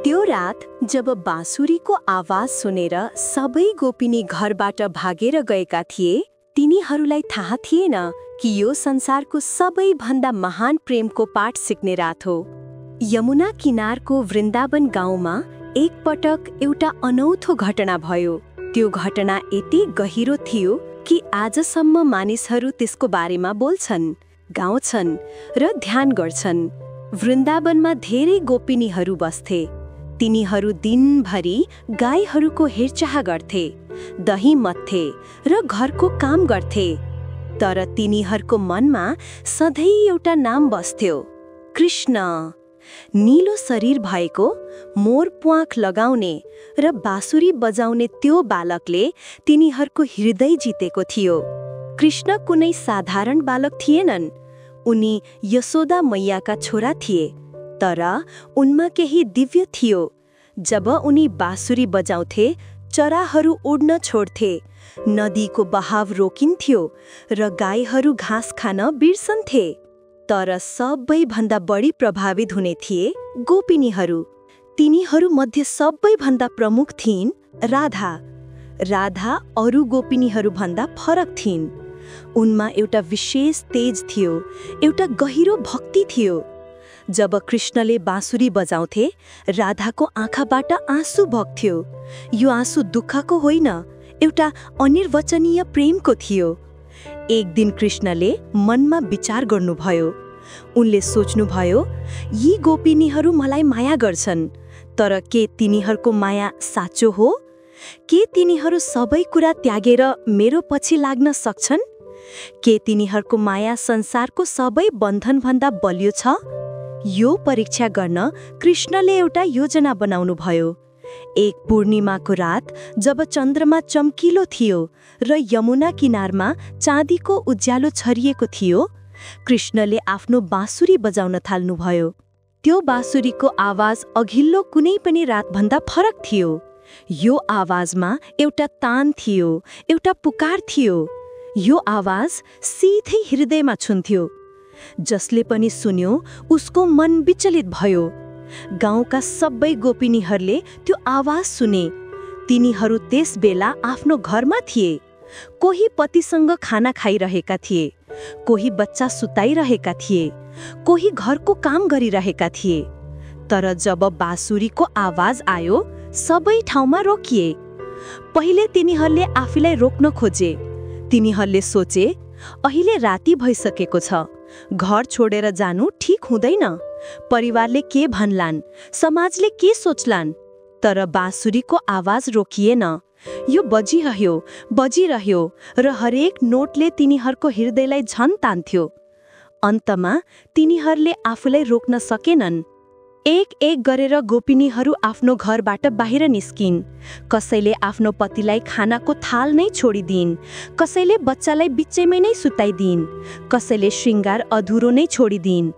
त्यो रात जब बाँसुरीको आवाज सुनेर सबै गोपिनी घरबाट भागेर गएका थिए, तिनीहरूलाई थाहा थिएन कि यो संसारको सबैभन्दा महान प्रेमको पाठ सिक्ने रात हो। यमुना किनारको वृन्दावन गाउँमा एक पटक एउटा अनौठो घटना भयो। त्यो घटना यति गहिरो थियो कि आजसम्म मानिसहरू त्यसको बारेमा बोल्छन्, गाउँछन् र ध्यान गर्छन्। वृन्दावनमा धेरै गोपिनीहरू बस्थे। तिनीहरू दिनभरि गाईहरूको हेरचाह गर्थे, दही मत्थे र घरको काम गर्थे। तर तिनीहरूको मनमा सधैँ एउटा नाम बस्थ्यो, कृष्ण। नीलो शरीर भएको, मोर प्वाँख लगाउने र बाँसुरी बजाउने त्यो बालकले तिनीहरूको हृदय जितेको थियो। कृष्ण कुनै साधारण बालक थिएनन्। उनी यशोदा मैयाका छोरा थिए, तर उनमा केही दिव्य थियो। जब उनी बाँसुरी बजाउँथे, चराहरू उड्न छोड्थे, नदीको बहाव रोकिन्थ्यो र गाईहरू घाँस खान बिर्सन्थे। तर सबैभन्दा बढी प्रभावित हुने थिए गोपिनीहरू। तिनीहरूमध्ये सबैभन्दा प्रमुख थिइन् राधा। राधा अरू गोपिनीहरूभन्दा फरक थिइन्। उनमा एउटा विशेष तेज थियो, एउटा गहिरो भक्ति थियो। जब कृष्णले बाँसुरी बजाउँथे, राधाको आँखाबाट आँसु बग्थ्यो। यो आँसु दुःखको होइन, एउटा अनिर्वचनीय प्रेमको थियो। एक दिन कृष्णले मनमा विचार गर्नुभयो। उनले सोच्नुभयो, यी गोपिनीहरू मलाई माया गर्छन्, तर के तिनीहरूको माया साँचो हो? के तिनीहरू सबै कुरा त्यागेर मेरो पछि लाग्न सक्छन्? के तिनीहरूको माया संसारको सबै बन्धनभन्दा बलियो छ? यो परीक्षा गर्न कृष्णले एउटा योजना बनाउनुभयो। एक पूर्णिमाको रात जब चन्द्रमा चम्किलो थियो र यमुना किनारमा चाँदीको उज्यालो छरिएको थियो, कृष्णले आफ्नो बाँसुरी बजाउन थाल्नुभयो। त्यो बाँसुरीको आवाज अघिल्लो कुनै पनि रातभन्दा फरक थियो। यो आवाजमा एउटा तान थियो, एउटा पुकार थियो। यो आवाज सिधै हृदयमा छुन्थ्यो। जसले पनि सुन्यो, उसको मन विचलित भयो। गाउँका सबै गोपिनीहरूले त्यो आवाज सुने। तिनीहरू त्यस बेला आफ्नो घरमा थिए। कोही पतिसँग खाना खाइरहेका थिए, कोही बच्चा सुताइरहेका थिए, कोही घरको काम गरिरहेका थिए। तर जब बाँसुरीको आवाज आयो, सबै ठाउँमा रोकिए। पहिले तिनीहरूले आफूलाई रोक्न खोजे। तिनीहरूले सोचे, अहिले राति भइसकेको छ, घर छोडेर जानु ठीक हुँदैन। परिवारले के भन्लान्, समाजले के सोच्लान्? तर बाँसुरीको आवाज रोकिएन। यो बजिरह्यो र हरेक नोटले तिनीहरूको हृदयलाई झन तान्थ्यो। अन्तमा तिनीहरूले आफूलाई रोक्न सकेनन्। एक एक गरेर गोपिनीहरू आफ्नो घरबाट बाहिर निस्किन्। कसैले आफ्नो पतिलाई खानाको थाल नै छोडिदिन्, कसैले बच्चालाई बिचैमै नै सुताइदिन्, कसैले श्रृङ्गार अधुरो नै छोडिदिन्।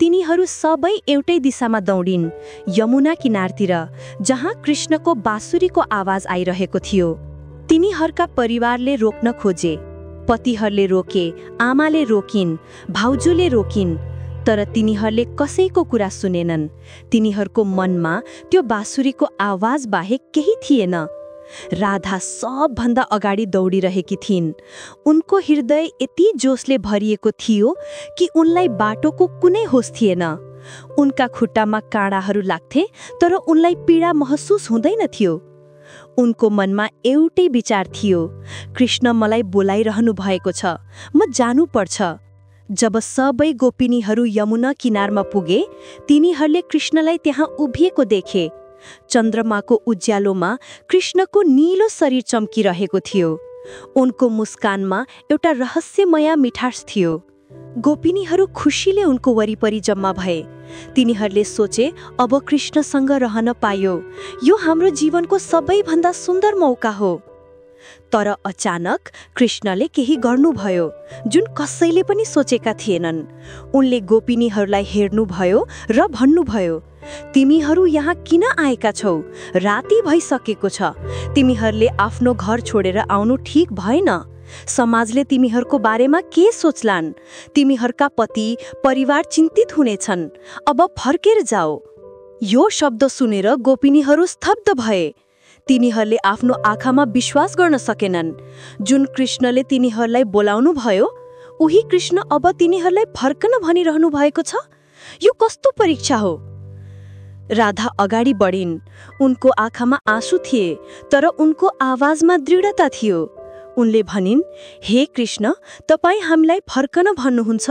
तिनीहरू सबै एउटै दिशामा दौडिन्, यमुना किनारतिर, जहाँ कृष्णको बाँसुरीको आवाज आइरहेको थियो। तिनीहरूका परिवारले रोक्न खोजे। पतिहरूले रोके, आमाले रोकिन्, भाउजूले रोकिन्। तर तिनीहरूले कसैको कुरा सुनेनन्। तिनीहरूको मनमा त्यो बाँसुरीको आवाज बाहेक केही थिएन। राधा सबभन्दा अगाडि दौडिरहेकी थिइन्। उनको हृदय यति जोसले भरिएको थियो कि उनलाई बाटोको कुनै होस थिएन। उनका खुट्टामा काँडाहरू लाग्थे, तर उनलाई पीडा महसुस हुँदैन थियो। उनको मनमा एउटै विचार थियो, कृष्ण मलाई बोलाइरहनु भएको छ, म जानुपर्छ। जब सबै गोपिनीहरू यमुना किनारमा पुगे, तिनीहरूले कृष्णलाई त्यहाँ उभिएको देखे। चन्द्रमाको उज्यालोमा कृष्णको नीलो शरीर चम्किरहेको थियो। उनको मुस्कानमा एउटा रहस्यमय मिठास थियो। गोपिनीहरू खुसीले उनको वरिपरि जम्मा भए। तिनीहरूले सोचे, अब कृष्णसँग रहन पायो, यो हाम्रो जीवनको सबैभन्दा सुन्दर मौका हो। तर अचानक कृष्णले केही गर्नुभयो, जुन कसैले पनि सोचेका थिएनन्। उनले गोपिनीहरूलाई हेर्नुभयो र भन्नुभयो, तिमीहरू यहाँ किन आएका छौ? राति भइसकेको छ। तिमीहरूले आफ्नो घर छोडेर आउनु ठीक भएन। समाजले तिमीहरूको बारेमा के सोच्लान्? तिमीहरूका पति, परिवार चिन्तित हुनेछन्। अब फर्केर जाओ। यो शब्द सुनेर गोपिनीहरू स्तब्ध भए। तिनीहरूले आफ्नो आँखामा विश्वास गर्न सकेनन्। जुन कृष्णले तिनीहरूलाई बोलाउनु भयो, उही कृष्ण अब तिनीहरूलाई फर्कन भनिरहनु भएको छ। यो कस्तो परीक्षा हो? राधा अगाडि बढिन्। उनको आँखामा आँसु थिए, तर उनको आवाजमा दृढता थियो। उनले भनिन्, हे कृष्ण, तपाईँ हामीलाई फर्कन भन्नुहुन्छ?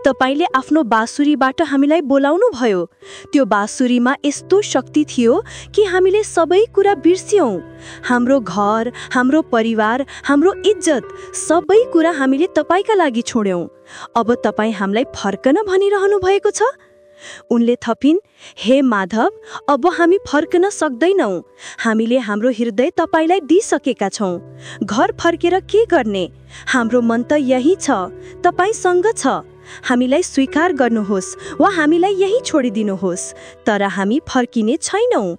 तपाईले आफ्नो बाँसुरीबाट हामीलाई बोलाउनु भयो। त्यो बाँसुरीमा यस्तो शक्ति थियो कि हामीले सबै कुरा बिर्स्यौं। हाम्रो घर, हाम्रो परिवार, हाम्रो इज्जत, सबै कुरा हामीले तपाईका लागि छोड्यौं। अब तपाईँ हामीलाई फर्कन भनिरहनु भएको छ? उनले थपिन्, हे माधव, अब हामी फर्कन सक्दैनौं। हामीले हाम्रो हृदय तपाईलाई दिइसकेका छौं। घर फर्केर के गर्ने? हाम्रो मन त यही छ, तपाईसँग छ। हामीलाई स्वीकार गर्नुहोस् वा हामीलाई यही छोडिदिनुहोस्, तर हामी फर्किने छैनौं।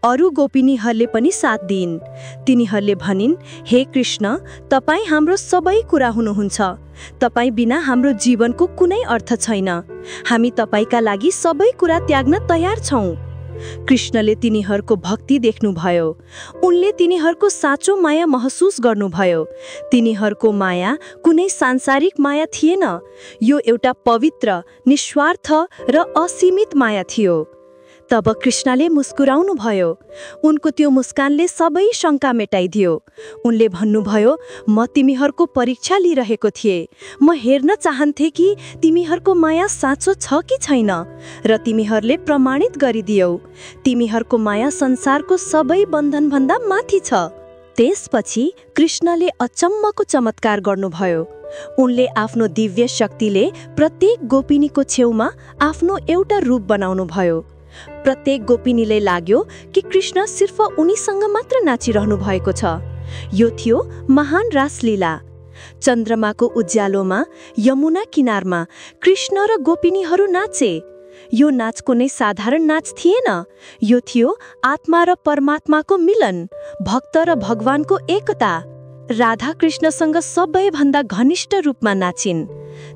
अरू गोपिनीहरूले पनि साथ दिइन्। तिनीहरूले भनिन्, हे कृष्ण, तपाईँ हाम्रो सबै कुरा हुनुहुन्छ। तपाईँ बिना हाम्रो जीवनको कुनै अर्थ छैन। हामी तपाईका लागि सबै कुरा त्याग्न तयार छौं। कृष्णले तिनीहरूको भक्ति देख्नुभयो। उनले तिनीहरूको साँचो माया महसुस गर्नुभयो। तिनीहरूको माया कुनै सांसारिक माया थिएन। यो एउटा पवित्र, निस्वार्थ र असीमित माया थियो। तब कृष्णले मुस्कुराउनु भयो। उनको त्यो मुस्कानले सबै शङ्का मेटाइदियो। उनले भन्नुभयो, म तिमीहरूको परीक्षा लिइरहेको थिएँ। म हेर्न चाहन्थे कि तिमीहरूको माया साँचो छ कि छैन, र तिमीहरूले प्रमाणित गरिदियौ। तिमीहरूको माया संसारको सबै बन्धनभन्दा माथि छ। त्यसपछि कृष्णले अचम्मको चमत्कार गर्नुभयो। उनले आफ्नो दिव्य शक्तिले प्रत्येक गोपिनीको छेउमा आफ्नो एउटा रूप बनाउनु भयो। प्रत्येक गोपिनीले लाग्यो कि कृष्ण सिर्फ उनीसँग मात्र नाचिरहनु भएको छ। यो थियो महान रासलीला। चन्द्रमाको उज्यालोमा यमुना किनारमा कृष्ण र गोपिनीहरू नाचे। यो नाच कुनै साधारण नाच थिएन। यो थियो आत्मा र परमात्माको मिलन, भक्त र भगवानको एकता। राधा कृष्णसँग सबैभन्दा घनिष्ठ रूपमा नाचिन्।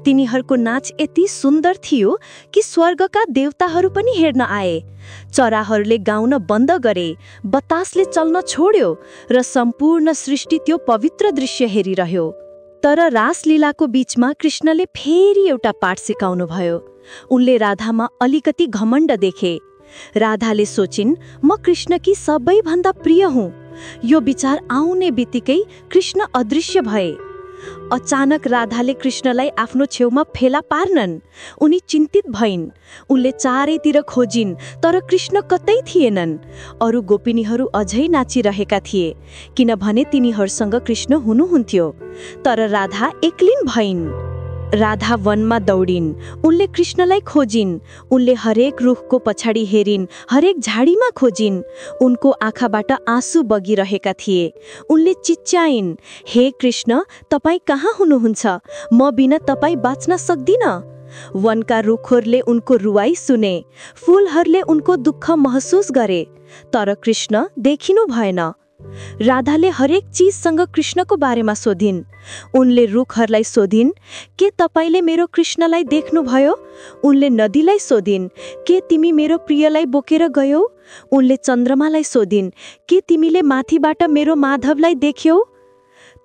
तिनीहरूको नाच यति सुन्दर थियो कि स्वर्गका देवताहरू पनि हेर्न आए। चराहरूले गाउन बन्द गरे, बतासले चल्न छोड्यो, र सम्पूर्ण सृष्टि त्यो पवित्र दृश्य हेरिरह्यो। तर रासलीलाको बीचमा कृष्णले फेरि एउटा पाठ सिकाउनु भयो। उनले राधामा अलिकति घमण्ड देखे। राधाले सोचिन्, म कृष्णकी सबैभन्दा प्रिय हुँ। यो विचार आउने बित्तिकै कृष्ण अदृश्य भए। अचानक राधाले कृष्णलाई आफ्नो छेउमा फेला पार्नन्। उनी चिन्तित भइन्। उनले चारैतिर खोजिन्, तर कृष्ण कतै थिएनन्। अरू गोपिनीहरू अझै नाचिरहेका थिए, किनभने तिनीहरूसँग कृष्ण हुनुहुन्थ्यो। तर राधा एक्लिन भइन्। राधा वनमा दौडिन्। उनले कृष्णलाई खोजिन्। उनले हरेक रुखको पछाडि हेरिन्, हरेक झाडीमा खोजिन्। उनको आँखाबाट आँसु बगिरहेका थिए। उनले चिच्याइन्, हे कृष्ण, तपाईँ कहाँ हुनुहुन्छ? म बिना तपाईँ बाँच्न सक्दिन। वनका रुखहरूले उनको रुवाई सुने, फूलहरूले उनको दुःख महसुस गरे, तर कृष्ण देखिनु भएन। राधाले हरेक चीजसँग कृष्णको बारेमा सोधिन्। उनले रुखहरूलाई सोधिन्, के तपाईले मेरो कृष्णलाई देख्नुभयो? उनले नदीलाई सोधिन्, के तिमी मेरो प्रियलाई बोकेर गयौ? उनले चन्द्रमालाई सोधिन्, के तिमीले माथिबाट मेरो माधवलाई देख्यौ?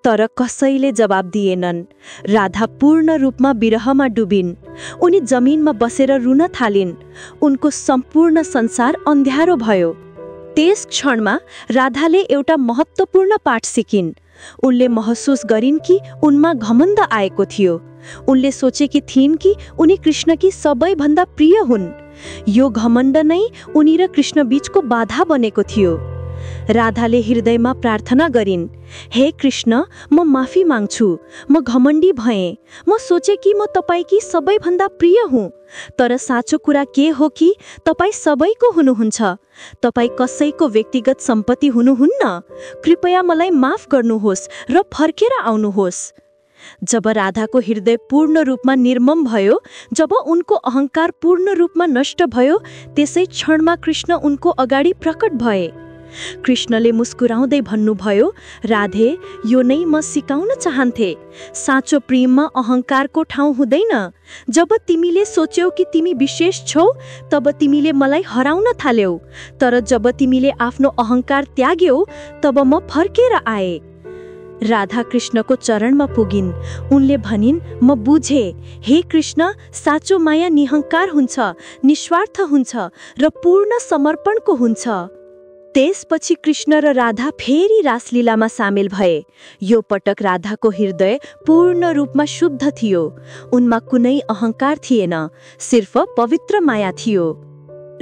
तर कसैले जवाब दिएनन्। राधा पूर्ण रूपमा विरहमा डुबिन्। उनी जमिनमा बसेर रुन थालिन्। उनको सम्पूर्ण संसार अन्ध्यारो भयो। त्यस क्षणमा राधाले एउटा महत्त्वपूर्ण पाठ सिकिन्। उनले महसुस गरिन् कि उनमा घमण्ड आएको थियो। उनले सोचेकी थिइन् कि उनी कृष्णकी सबैभन्दा प्रिय हुन्। यो घमण्ड नै उनी र कृष्ण बीचको बाधा बनेको थियो। राधाले हृदयमा प्रार्थना गरिन्, हे कृष्ण, म माफी माग्छु। म घमण्डी भएँ। म सोचे कि म तपाईकी सबैभन्दा प्रिय हुँ। तर साँचो कुरा के हो कि तपाईँ सबैको हुनुहुन्छ। तपाईँ कसैको व्यक्तिगत सम्पत्ति हुनुहुन्न। कृपया मलाई माफ गर्नुहोस् र फर्केर आउनुहोस्। जब राधाको हृदय पूर्ण रूपमा निर्मम भयो, जब उनको अहंकार पूर्ण रूपमा नष्ट भयो, त्यसै क्षणमा कृष्ण उनको अगाडि प्रकट भए। कृष्णले मुस्कुराउँदै भन्नुभयो, राधे, यो नै म सिकाउन चाहन्थे। साँचो प्रेममा अहङ्कारको ठाउँ हुँदैन। जब तिमीले सोच्यौ कि तिमी विशेष छौ, तब तिमीले मलाई हराउन थाल्यौ। तर जब तिमीले आफ्नो अहङ्कार त्याग्यौ, तब म फर्केर आए। राधा कृष्णको चरणमा पुगिन्। उनले भनिन्, म बुझे। हे कृष्ण, साँचो माया निहङ्कार हुन्छ, निस्वार्थ हुन्छ र पूर्ण समर्पणको हुन्छ। त्यसपछि कृष्ण र राधा फेरि रासलीलामा सामेल भए। यो पटक राधाको हृदय पूर्ण रूपमा शुद्ध थियो। उनमा कुनै अहङ्कार थिएन, सिर्फ पवित्र माया थियो।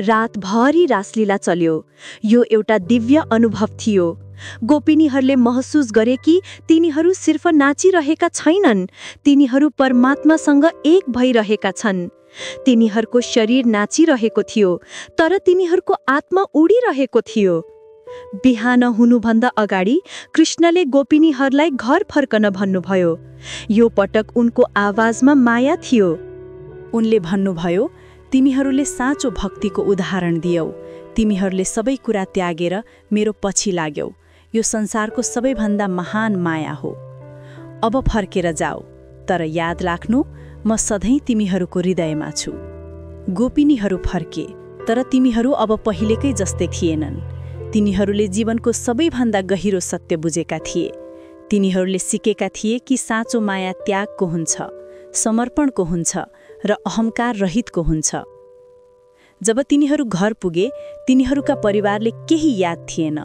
रातभरि रासलीला चल्यो। यो एउटा दिव्य अनुभव थियो। गोपिनीहरूले महसुस गरे कि तिनीहरू सिर्फ नाचिरहेका छैनन्, तिनीहरू परमात्मासँग एक भइरहेका छन्। तिनीहरूको शरीर नाचिरहेको थियो, तर तिनीहरूको आत्मा उडिरहेको थियो। बिहान हुनुभन्दा अगाडि कृष्णले गोपिनीहरूलाई घर फर्कन भन्नुभयो। यो पटक उनको आवाजमा माया थियो। उनले भन्नुभयो, तिमीहरूले साँचो भक्तिको उदाहरण दियौ। तिमीहरूले सबै कुरा त्यागेर मेरो पछि लाग्यौ। यो संसारको सबैभन्दा महान माया हो। अब फर्केर जाऊ, तर याद राख्नु, म सधैँ तिमीहरूको हृदयमा छु। गोपिनीहरू फर्के, तर तिनीहरू अब पहिलेकै जस्तै थिएनन्। तिनीहरूले जीवनको सबैभन्दा गहिरो सत्य बुझेका थिए। तिनीहरूले सिकेका थिए कि साँचो माया त्यागको हुन्छ, समर्पणको हुन्छ र अहङ्कार रहितको हुन्छ। जब तिनीहरू घर पुगे, तिनीहरूका परिवारले केही याद थिएन।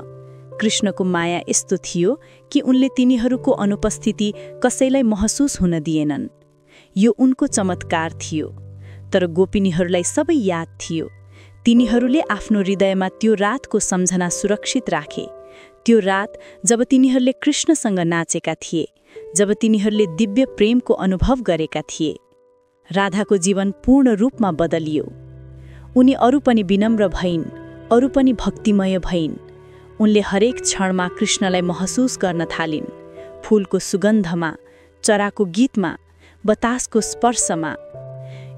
कृष्णको माया यस्तो थियो कि उनले तिनीहरूको अनुपस्थिति कसैलाई महसुस हुन दिएनन्। यो उनको चमत्कार थियो। तर गोपिनीहरूलाई सबै याद थियो। तिनीहरूले आफ्नो हृदयमा त्यो रातको सम्झना सुरक्षित राखे। त्यो रात जब तिनीहरूले कृष्णसँग नाचेका थिए, जब तिनीहरूले दिव्य प्रेमको अनुभव गरेका थिए। राधाको जीवन पूर्ण रूपमा बदलियो। उनी अरू पनि विनम्र भइन्, अरू पनि भक्तिमय भइन्। उनले हरेक क्षणमा कृष्णलाई महसुस गर्न थालिन्। फूलको सुगन्धमा, चराको गीतमा, बतासको स्पर्शमा।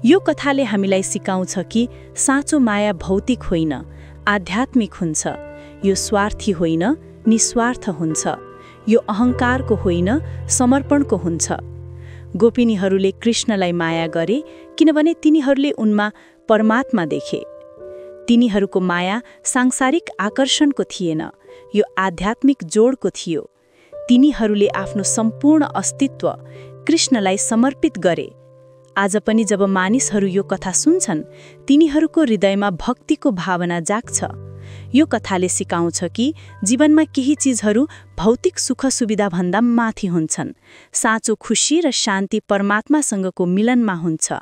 यो कथाले हामीलाई सिकाउँछ कि साँचो माया भौतिक होइन, आध्यात्मिक हुन्छ। यो स्वार्थी होइन, निस्वार्थ हुन्छ। यो अहङ्कारको होइन, समर्पणको हुन्छ। गोपिनीहरूले कृष्णलाई माया गरे किनभने तिनीहरूले उनमा परमात्मा देखे। तिनीहरूको माया सांसारिक आकर्षणको थिएन, यो आध्यात्मिक जोडको थियो। तिनीहरूले आफ्नो सम्पूर्ण अस्तित्व कृष्णलाई समर्पित गरे। आज पनि जब मानिसहरू यो कथा सुन्छन्, तिनीहरूको हृदयमा भक्तिको भावना जाग्छ। यो कथाले सिकाउँछ कि जीवनमा केही चिजहरू भौतिक सुख सुविधा भन्दा माथि हुन्छन्। साँचो खुशी र शान्ति परमात्मासँगको मिलनमा हुन्छ।